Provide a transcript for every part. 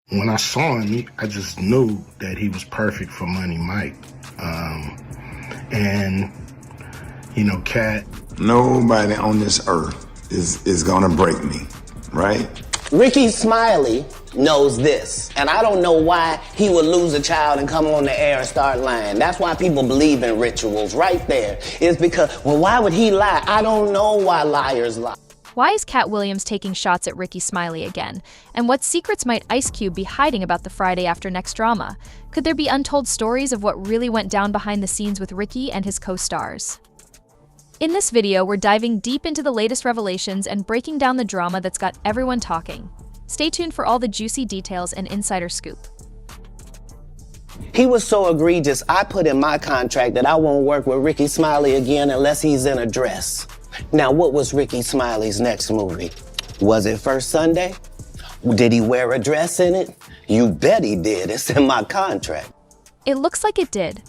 When I saw him, I just knew that he was perfect for Money Mike. And, you know, Cat. Nobody on this earth is gonna break me, right? Rickey Smiley knows this, and I don't know why he would lose a child and come on the air and start lying. That's why people believe in rituals right there. It's because, well, why would he lie? I don't know why liars lie. Why is Cat Williams taking shots at Rickey Smiley again? And what secrets might Ice Cube be hiding about the Friday After Next drama? Could there be untold stories of what really went down behind the scenes with Rickey and his co-stars? In this video, we're diving deep into the latest revelations and breaking down the drama that's got everyone talking. Stay tuned for all the juicy details and insider scoop. He was so egregious, I put in my contract that I won't work with Rickey Smiley again unless he's in a dress. Now, what was Rickey Smiley's next movie? Was it First Sunday? Did he wear a dress in it? You bet he did. It's in my contract. It looks like it did.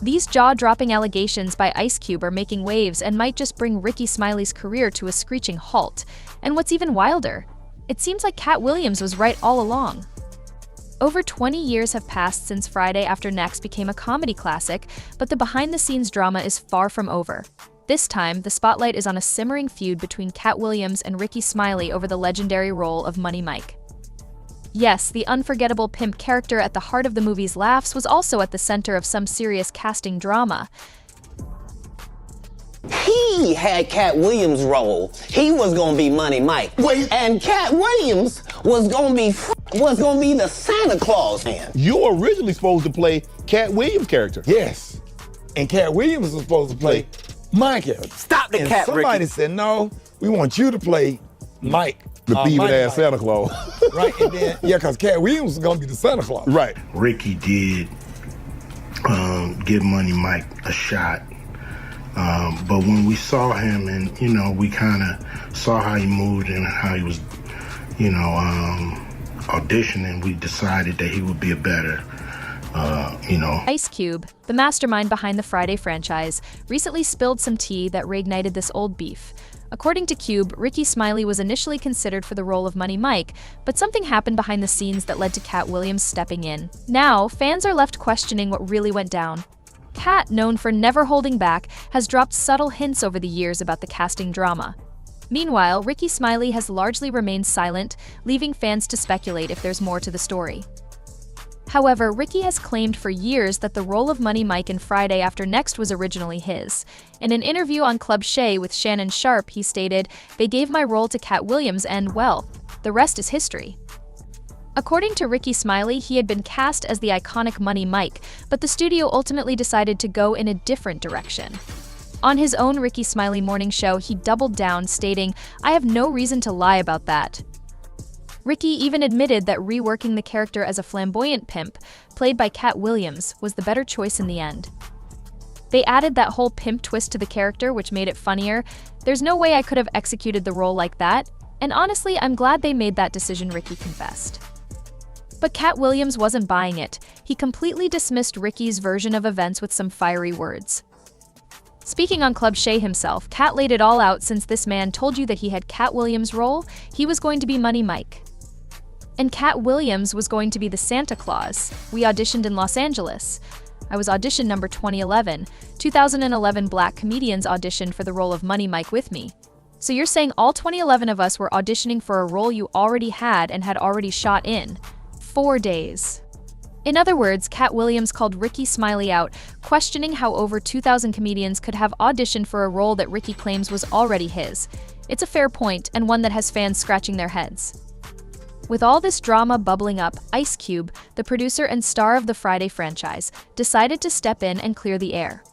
These jaw-dropping allegations by Ice Cube are making waves and might just bring Rickey Smiley's career to a screeching halt. And what's even wilder, it seems like Cat Williams was right all along. Over 20 years have passed since Friday After Next became a comedy classic, but the behind-the-scenes drama is far from over. This time, the spotlight is on a simmering feud between Cat Williams and Rickey Smiley over the legendary role of Money Mike. Yes, the unforgettable pimp character at the heart of the movie's laughs was also at the center of some serious casting drama. He had Cat Williams' role. He was gonna be Money Mike. Wait. And Cat Williams was gonna be the Santa Claus man. You were originally supposed to play Cat Williams' character. Yes. And Cat Williams was supposed to play my character. Stop the And cat, somebody Rickey. said, no, we want you to play Mike. The thieving Money ass Mike. Santa Claus. Right, and then, yeah, because Cat Williams was gonna be the Santa Claus. Right. Rickey did give Money Mike a shot. But when we saw him and, you know, we kind of saw how he moved and how he was, you know, auditioning, we decided that he would be a better, you know. Ice Cube, the mastermind behind the Friday franchise, recently spilled some tea that reignited this old beef. According to Cube, Rickey Smiley was initially considered for the role of Money Mike, but something happened behind the scenes that led to Cat Williams stepping in. Now, fans are left questioning what really went down. Cat, known for never holding back, has dropped subtle hints over the years about the casting drama. Meanwhile, Rickey Smiley has largely remained silent, leaving fans to speculate if there's more to the story. However, Rickey has claimed for years that the role of Money Mike in Friday After Next was originally his. In an interview on Club Shay with Shannon Sharpe, he stated, "They gave my role to Cat Williams and, well, the rest is history." According to Rickey Smiley, he had been cast as the iconic Money Mike, but the studio ultimately decided to go in a different direction. On his own Rickey Smiley morning show, he doubled down, stating, "I have no reason to lie about that." Rickey even admitted that reworking the character as a flamboyant pimp, played by Cat Williams, was the better choice in the end. They added that whole pimp twist to the character, which made it funnier. "There's no way I could have executed the role like that, and honestly, I'm glad they made that decision," Rickey confessed. But Cat Williams wasn't buying it. He completely dismissed Rickey's version of events with some fiery words. Speaking on Club Shay himself, Cat laid it all out. "Since this man told you that he had Cat Williams' role, he was going to be Money Mike. And Cat Williams was going to be the Santa Claus. We auditioned in Los Angeles. I was audition number 2011. 2011 black comedians auditioned for the role of Money Mike with me. So you're saying all 2011 of us were auditioning for a role you already had and had already shot in 4 days." In other words, Cat Williams called Rickey Smiley out, questioning how over 2,000 comedians could have auditioned for a role that Rickey claims was already his. It's a fair point, and one that has fans scratching their heads. With all this drama bubbling up, Ice Cube, the producer and star of the Friday franchise, decided to step in and clear the air.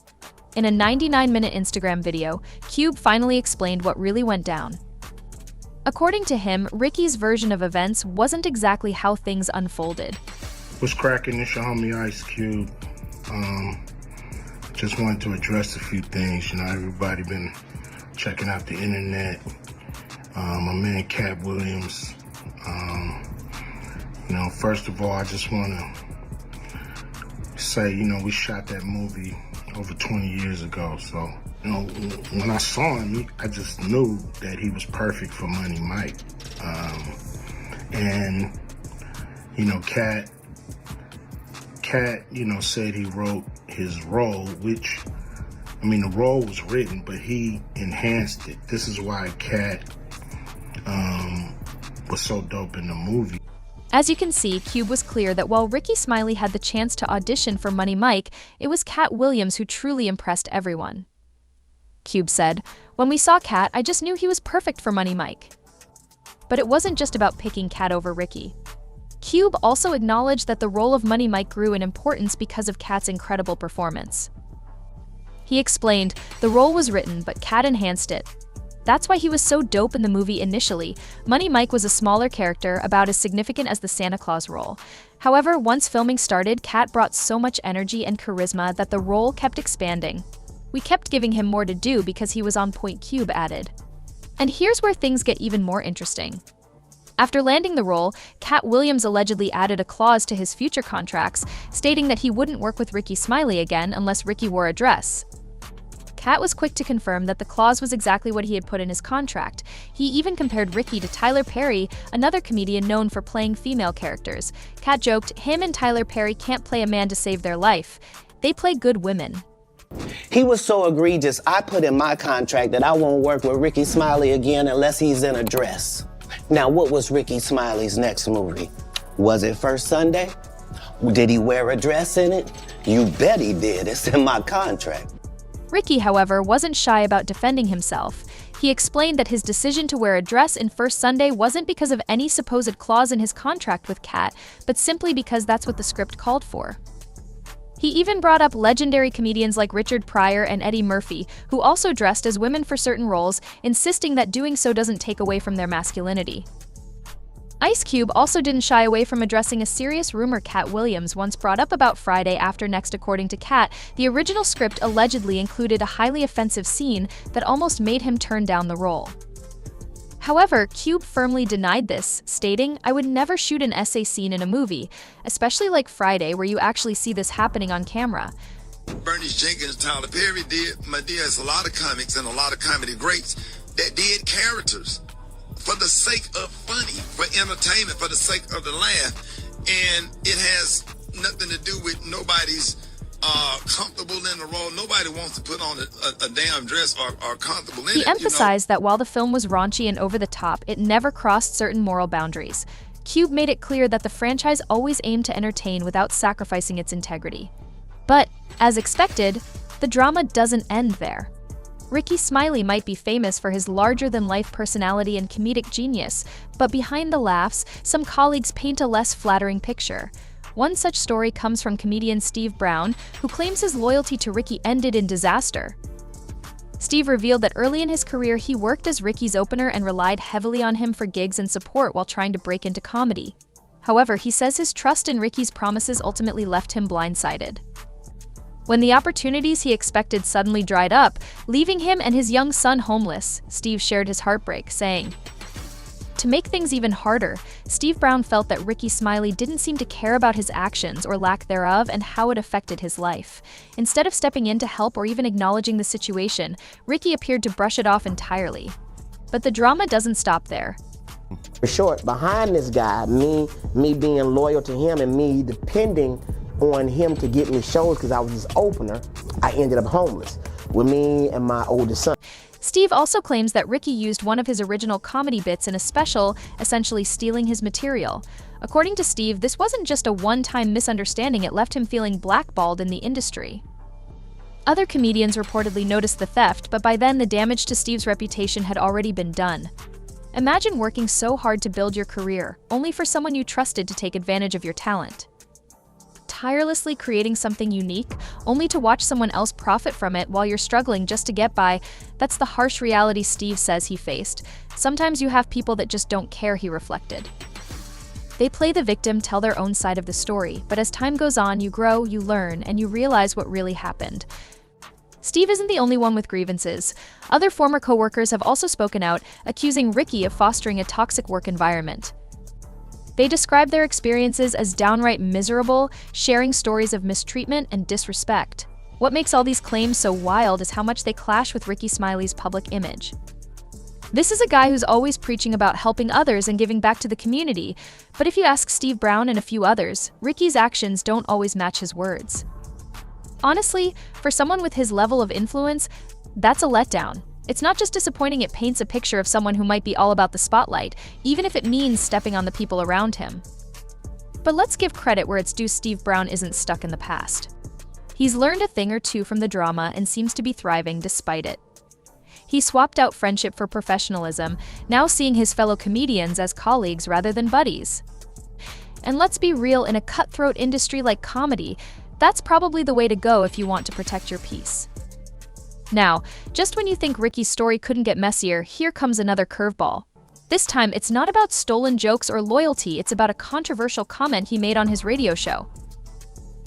In a 99-minute Instagram video, Cube finally explained what really went down. According to him, Rickey's version of events wasn't exactly how things unfolded. What's cracking? It's your homie Ice Cube. Just wanted to address a few things. You know, everybody been checking out the internet. My man Cat Williams. You know, first of all, I just want to say, you know, we shot that movie over 20 years ago. So, you know, when I saw him, I just knew that he was perfect for Money Mike. And, Cat, said he wrote his role, which, the role was written, but he enhanced it. This is why Cat was so dope in the movie. As you can see, Cube was clear that while Rickey Smiley had the chance to audition for Money Mike, it was Cat Williams who truly impressed everyone. Cube said, "When we saw Cat, I just knew he was perfect for Money Mike." But it wasn't just about picking Cat over Rickey. Cube also acknowledged that the role of Money Mike grew in importance because of Cat's incredible performance. He explained, "The role was written, but Cat enhanced it. That's why he was so dope in the movie initially. Money Mike was a smaller character, about as significant as the Santa Claus role. However, once filming started, Cat brought so much energy and charisma that the role kept expanding. We kept giving him more to do because he was on point," Cube added. And here's where things get even more interesting. After landing the role, Cat Williams allegedly added a clause to his future contracts, stating that he wouldn't work with Rickey Smiley again unless Rickey wore a dress. Cat was quick to confirm that the clause was exactly what he had put in his contract. He even compared Rickey to Tyler Perry, another comedian known for playing female characters. Cat joked, "Him and Tyler Perry can't play a man to save their life. They play good women." He was so egregious, I put in my contract that I won't work with Rickey Smiley again unless he's in a dress. Now, what was Rickey Smiley's next movie? Was it First Sunday? Did he wear a dress in it? You bet he did. It's in my contract. Rickey, however, wasn't shy about defending himself. He explained that his decision to wear a dress in First Sunday wasn't because of any supposed clause in his contract with Cat, but simply because that's what the script called for. He even brought up legendary comedians like Richard Pryor and Eddie Murphy, who also dressed as women for certain roles, insisting that doing so doesn't take away from their masculinity. Ice Cube also didn't shy away from addressing a serious rumor Cat Williams once brought up about Friday After Next. According to Cat, the original script allegedly included a highly offensive scene that almost made him turn down the role. However, Cube firmly denied this, stating, "I would never shoot an essay scene in a movie, especially like Friday where you actually see this happening on camera." Bernie Jenkins, Tyler Perry did. My dear, it's a lot of comics and a lot of comedy greats that did characters for the sake of funny, for entertainment, for the sake of the laugh. And it has nothing to do with nobody's comfortable in the role. Nobody wants to put on a damn dress or comfortable in it. He emphasized that while the film was raunchy and over the top, it never crossed certain moral boundaries. Cube made it clear that the franchise always aimed to entertain without sacrificing its integrity. But, as expected, the drama doesn't end there. Rickey Smiley might be famous for his larger-than-life personality and comedic genius, but behind the laughs, some colleagues paint a less flattering picture. One such story comes from comedian Steve Brown, who claims his loyalty to Rickey ended in disaster. Steve revealed that early in his career he worked as Rickey's opener and relied heavily on him for gigs and support while trying to break into comedy. However, he says his trust in Rickey's promises ultimately left him blindsided. When the opportunities he expected suddenly dried up, leaving him and his young son homeless, Steve shared his heartbreak, saying, "To make things even harder, Steve Brown felt that Rickey Smiley didn't seem to care about his actions or lack thereof and how it affected his life. Instead of stepping in to help or even acknowledging the situation, Rickey appeared to brush it off entirely." But the drama doesn't stop there. For short, behind this guy, me being loyal to him and me depending on him to get me shows because I was his opener, I ended up homeless with me and my oldest son. Steve also claims that Rickey used one of his original comedy bits in a special, essentially stealing his material. According to Steve, this wasn't just a one-time misunderstanding, it left him feeling blackballed in the industry. Other comedians reportedly noticed the theft, but by then the damage to Steve's reputation had already been done. Imagine working so hard to build your career, only for someone you trusted to take advantage of your talent. Tirelessly creating something unique, only to watch someone else profit from it while you're struggling just to get by. That's the harsh reality Steve says he faced. Sometimes you have people that just don't care, he reflected. They play the victim, tell their own side of the story, but as time goes on, you grow, you learn, and you realize what really happened. Steve isn't the only one with grievances. Other former co-workers have also spoken out, accusing Rickey of fostering a toxic work environment. They describe their experiences as downright miserable, sharing stories of mistreatment and disrespect. What makes all these claims so wild is how much they clash with Rickey Smiley's public image. This is a guy who's always preaching about helping others and giving back to the community, but if you ask Steve Brown and a few others, Rickey's actions don't always match his words. Honestly, for someone with his level of influence, that's a letdown. It's not just disappointing, it paints a picture of someone who might be all about the spotlight, even if it means stepping on the people around him. But let's give credit where it's due. Steve Brown isn't stuck in the past. He's learned a thing or two from the drama and seems to be thriving despite it. He swapped out friendship for professionalism, now seeing his fellow comedians as colleagues rather than buddies. And let's be real, in a cutthroat industry like comedy, that's probably the way to go if you want to protect your peace. Now, just when you think Rickey's story couldn't get messier, here comes another curveball. This time, it's not about stolen jokes or loyalty, it's about a controversial comment he made on his radio show.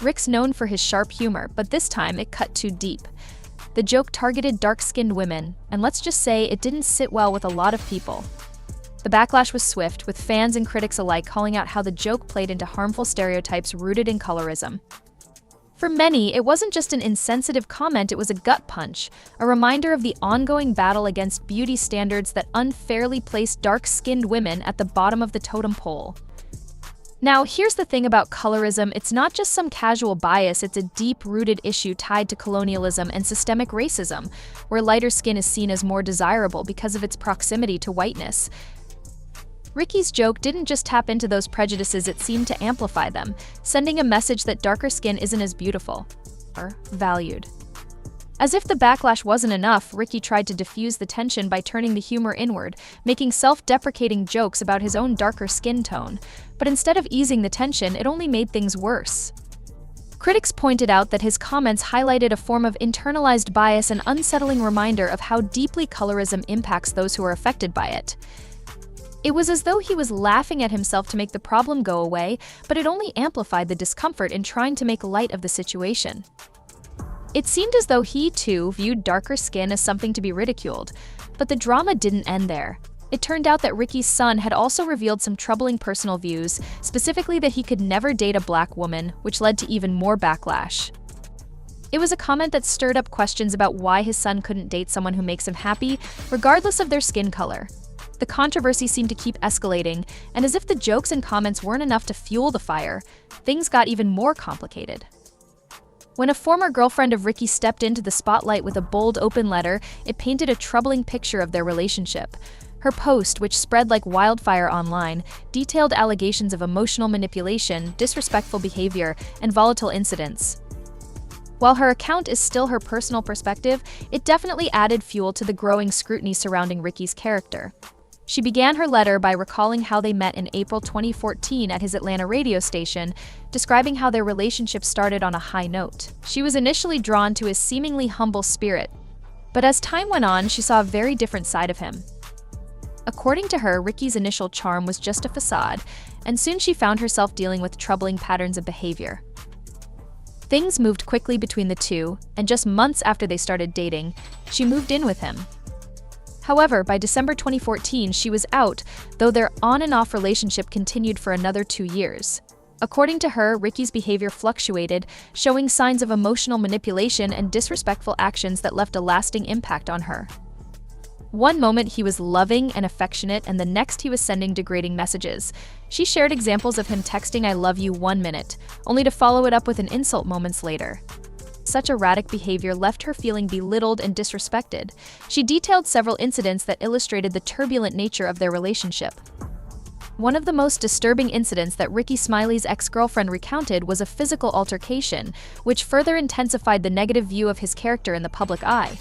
Rick's known for his sharp humor, but this time it cut too deep. The joke targeted dark-skinned women, and let's just say it didn't sit well with a lot of people. The backlash was swift, with fans and critics alike calling out how the joke played into harmful stereotypes rooted in colorism. For many, it wasn't just an insensitive comment, it was a gut punch, a reminder of the ongoing battle against beauty standards that unfairly place dark-skinned women at the bottom of the totem pole. Now, here's the thing about colorism, it's not just some casual bias, it's a deep-rooted issue tied to colonialism and systemic racism, where lighter skin is seen as more desirable because of its proximity to whiteness. Rickey's joke didn't just tap into those prejudices, it seemed to amplify them, sending a message that darker skin isn't as beautiful or valued. As if the backlash wasn't enough, Rickey tried to diffuse the tension by turning the humor inward, making self-deprecating jokes about his own darker skin tone. But instead of easing the tension, it only made things worse. Critics pointed out that his comments highlighted a form of internalized bias, an unsettling reminder of how deeply colorism impacts those who are affected by it. It was as though he was laughing at himself to make the problem go away, but it only amplified the discomfort in trying to make light of the situation. It seemed as though he, too, viewed darker skin as something to be ridiculed, but the drama didn't end there. It turned out that Rickey's son had also revealed some troubling personal views, specifically that he could never date a black woman, which led to even more backlash. It was a comment that stirred up questions about why his son couldn't date someone who makes him happy, regardless of their skin color. The controversy seemed to keep escalating, and as if the jokes and comments weren't enough to fuel the fire, things got even more complicated. When a former girlfriend of Rickey stepped into the spotlight with a bold open letter, it painted a troubling picture of their relationship. Her post, which spread like wildfire online, detailed allegations of emotional manipulation, disrespectful behavior, and volatile incidents. While her account is still her personal perspective, it definitely added fuel to the growing scrutiny surrounding Rickey's character. She began her letter by recalling how they met in April 2014 at his Atlanta radio station, describing how their relationship started on a high note. She was initially drawn to his seemingly humble spirit, but as time went on, she saw a very different side of him. According to her, Rickey's initial charm was just a facade, and soon she found herself dealing with troubling patterns of behavior. Things moved quickly between the two, and just months after they started dating, she moved in with him. However, by December 2014, she was out, though their on and off relationship continued for another 2 years. According to her, Rickey's behavior fluctuated, showing signs of emotional manipulation and disrespectful actions that left a lasting impact on her. One moment he was loving and affectionate, and the next he was sending degrading messages. She shared examples of him texting "I love you" 1 minute, only to follow it up with an insult moments later. Such erratic behavior left her feeling belittled and disrespected. She detailed several incidents that illustrated the turbulent nature of their relationship. One of the most disturbing incidents that Rickey Smiley's ex-girlfriend recounted was a physical altercation, which further intensified the negative view of his character in the public eye.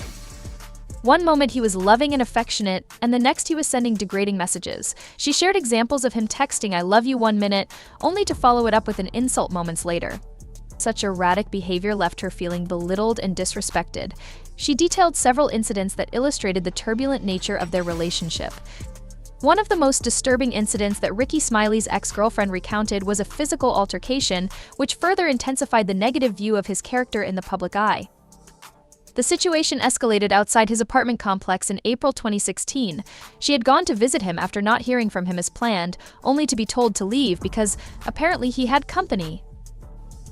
One moment he was loving and affectionate, and the next he was sending degrading messages. She shared examples of him texting "I love you" 1 minute, only to follow it up with an insult moments later. Such erratic behavior left her feeling belittled and disrespected. She detailed several incidents that illustrated the turbulent nature of their relationship. One of the most disturbing incidents that Rickey Smiley's ex-girlfriend recounted was a physical altercation, which further intensified the negative view of his character in the public eye. The situation escalated outside his apartment complex in April 2016. She had gone to visit him after not hearing from him as planned, only to be told to leave because apparently he had company.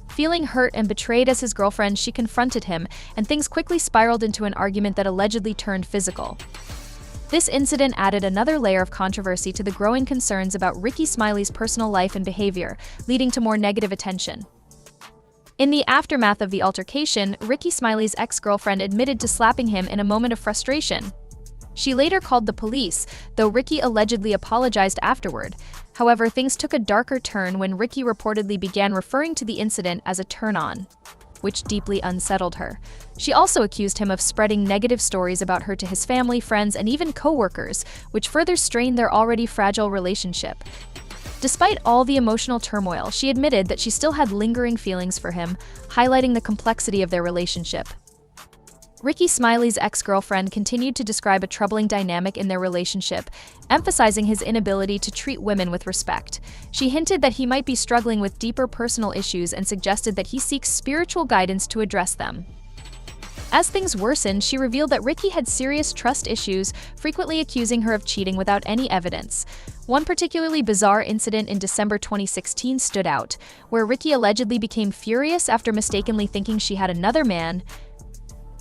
Feeling hurt and betrayed as his girlfriend, she confronted him, and things quickly spiraled into an argument that allegedly turned physical. This incident added another layer of controversy to the growing concerns about Rickey Smiley's personal life and behavior, leading to more negative attention. In the aftermath of the altercation, Rickey Smiley's ex-girlfriend admitted to slapping him in a moment of frustration. She later called the police, though Rickey allegedly apologized afterward. However, things took a darker turn when Rickey reportedly began referring to the incident as a turn-on, which deeply unsettled her. She also accused him of spreading negative stories about her to his family, friends, and even co-workers, which further strained their already fragile relationship. Despite all the emotional turmoil, she admitted that she still had lingering feelings for him, highlighting the complexity of their relationship. Rickey Smiley's ex-girlfriend continued to describe a troubling dynamic in their relationship, emphasizing his inability to treat women with respect. She hinted that he might be struggling with deeper personal issues and suggested that he seeks spiritual guidance to address them. As things worsened, she revealed that Rickey had serious trust issues, frequently accusing her of cheating without any evidence. One particularly bizarre incident in December 2016 stood out, where Rickey allegedly became furious after mistakenly thinking she had another man.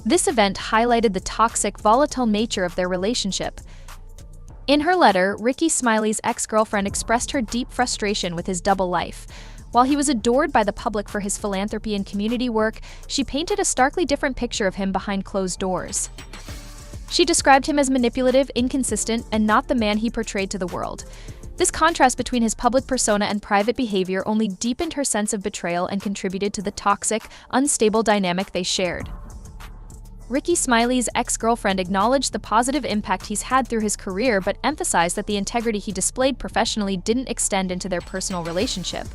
This event highlighted the toxic, volatile nature of their relationship. In her letter, Rickey Smiley's ex-girlfriend expressed her deep frustration with his double life. While he was adored by the public for his philanthropy and community work, she painted a starkly different picture of him behind closed doors. She described him as manipulative, inconsistent, and not the man he portrayed to the world. This contrast between his public persona and private behavior only deepened her sense of betrayal and contributed to the toxic, unstable dynamic they shared. Rickey Smiley's ex-girlfriend acknowledged the positive impact he's had through his career, but emphasized that the integrity he displayed professionally didn't extend into their personal relationship.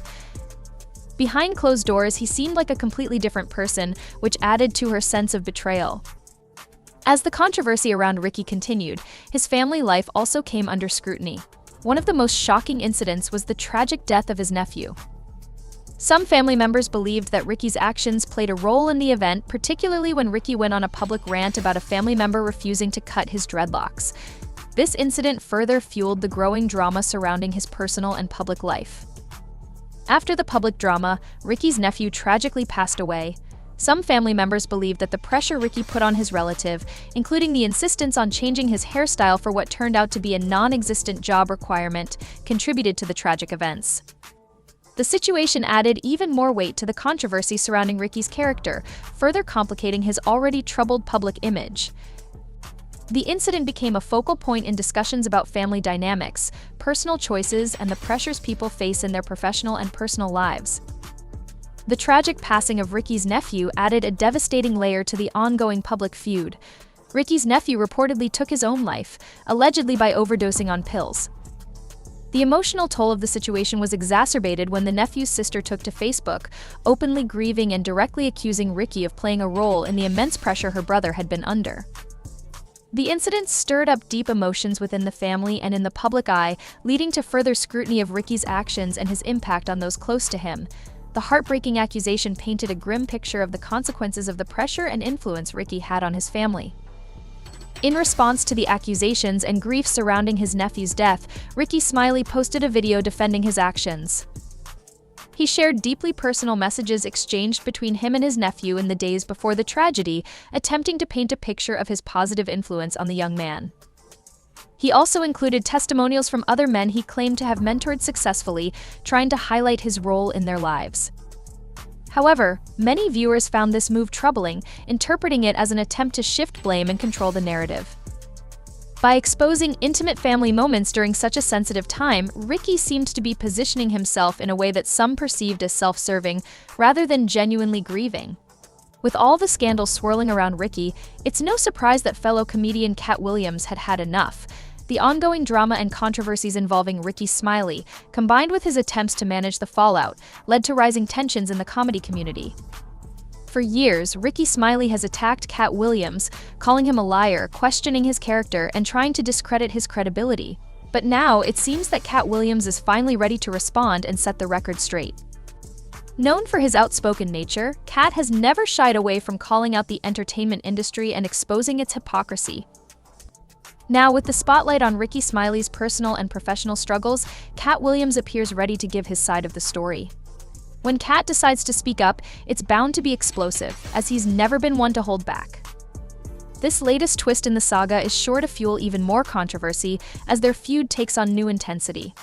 Behind closed doors, he seemed like a completely different person, which added to her sense of betrayal. As the controversy around Rickey continued, his family life also came under scrutiny. One of the most shocking incidents was the tragic death of his nephew. Some family members believed that Rickey's actions played a role in the event, particularly when Rickey went on a public rant about a family member refusing to cut his dreadlocks. This incident further fueled the growing drama surrounding his personal and public life. After the public drama, Rickey's nephew tragically passed away. Some family members believed that the pressure Rickey put on his relative, including the insistence on changing his hairstyle for what turned out to be a non-existent job requirement, contributed to the tragic events. The situation added even more weight to the controversy surrounding Rickey's character, further complicating his already troubled public image. The incident became a focal point in discussions about family dynamics, personal choices, and the pressures people face in their professional and personal lives. The tragic passing of Rickey's nephew added a devastating layer to the ongoing public feud. Rickey's nephew reportedly took his own life, allegedly by overdosing on pills. The emotional toll of the situation was exacerbated when the nephew's sister took to Facebook, openly grieving and directly accusing Rickey of playing a role in the immense pressure her brother had been under. The incident stirred up deep emotions within the family and in the public eye, leading to further scrutiny of Rickey's actions and his impact on those close to him. The heartbreaking accusation painted a grim picture of the consequences of the pressure and influence Rickey had on his family. In response to the accusations and grief surrounding his nephew's death, Rickey Smiley posted a video defending his actions. He shared deeply personal messages exchanged between him and his nephew in the days before the tragedy, attempting to paint a picture of his positive influence on the young man. He also included testimonials from other men he claimed to have mentored successfully, trying to highlight his role in their lives. However, many viewers found this move troubling, interpreting it as an attempt to shift blame and control the narrative. By exposing intimate family moments during such a sensitive time, Rickey seemed to be positioning himself in a way that some perceived as self-serving, rather than genuinely grieving. With all the scandals swirling around Rickey, it's no surprise that fellow comedian Katt Williams had had enough. The ongoing drama and controversies involving Rickey Smiley, combined with his attempts to manage the fallout, led to rising tensions in the comedy community. For years, Rickey Smiley has attacked Katt Williams, calling him a liar, questioning his character, and trying to discredit his credibility. But now, it seems that Katt Williams is finally ready to respond and set the record straight. Known for his outspoken nature, Katt has never shied away from calling out the entertainment industry and exposing its hypocrisy. Now, with the spotlight on Rickey Smiley's personal and professional struggles, Katt Williams appears ready to give his side of the story. When Katt decides to speak up, it's bound to be explosive, as he's never been one to hold back. This latest twist in the saga is sure to fuel even more controversy as their feud takes on new intensity.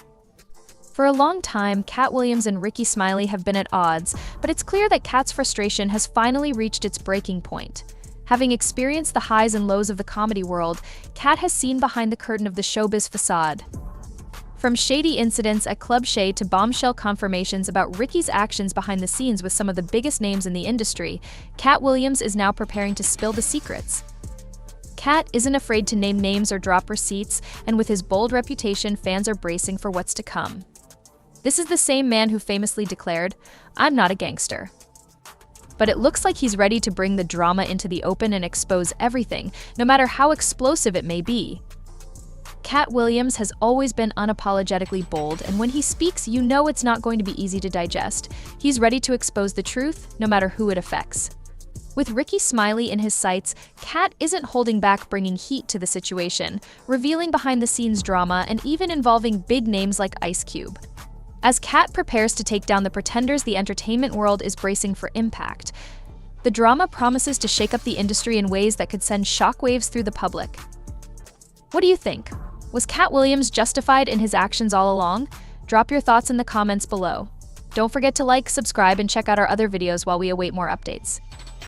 For a long time, Cat Williams and Rickey Smiley have been at odds, but it's clear that Cat's frustration has finally reached its breaking point. Having experienced the highs and lows of the comedy world, Cat has seen behind the curtain of the showbiz facade. From shady incidents at Club Shay to bombshell confirmations about Rickey's actions behind the scenes with some of the biggest names in the industry, Cat Williams is now preparing to spill the secrets. Cat isn't afraid to name names or drop receipts, and with his bold reputation, fans are bracing for what's to come. This is the same man who famously declared, "I'm not a gangster." But it looks like he's ready to bring the drama into the open and expose everything, no matter how explosive it may be. Cat Williams has always been unapologetically bold, and when he speaks, you know it's not going to be easy to digest. He's ready to expose the truth, no matter who it affects. With Rickey Smiley in his sights, Cat isn't holding back, bringing heat to the situation, revealing behind-the-scenes drama and even involving big names like Ice Cube. As Cat prepares to take down the pretenders, the entertainment world is bracing for impact. The drama promises to shake up the industry in ways that could send shockwaves through the public. What do you think? Was Cat Williams justified in his actions all along? Drop your thoughts in the comments below. Don't forget to like, subscribe, and check out our other videos while we await more updates.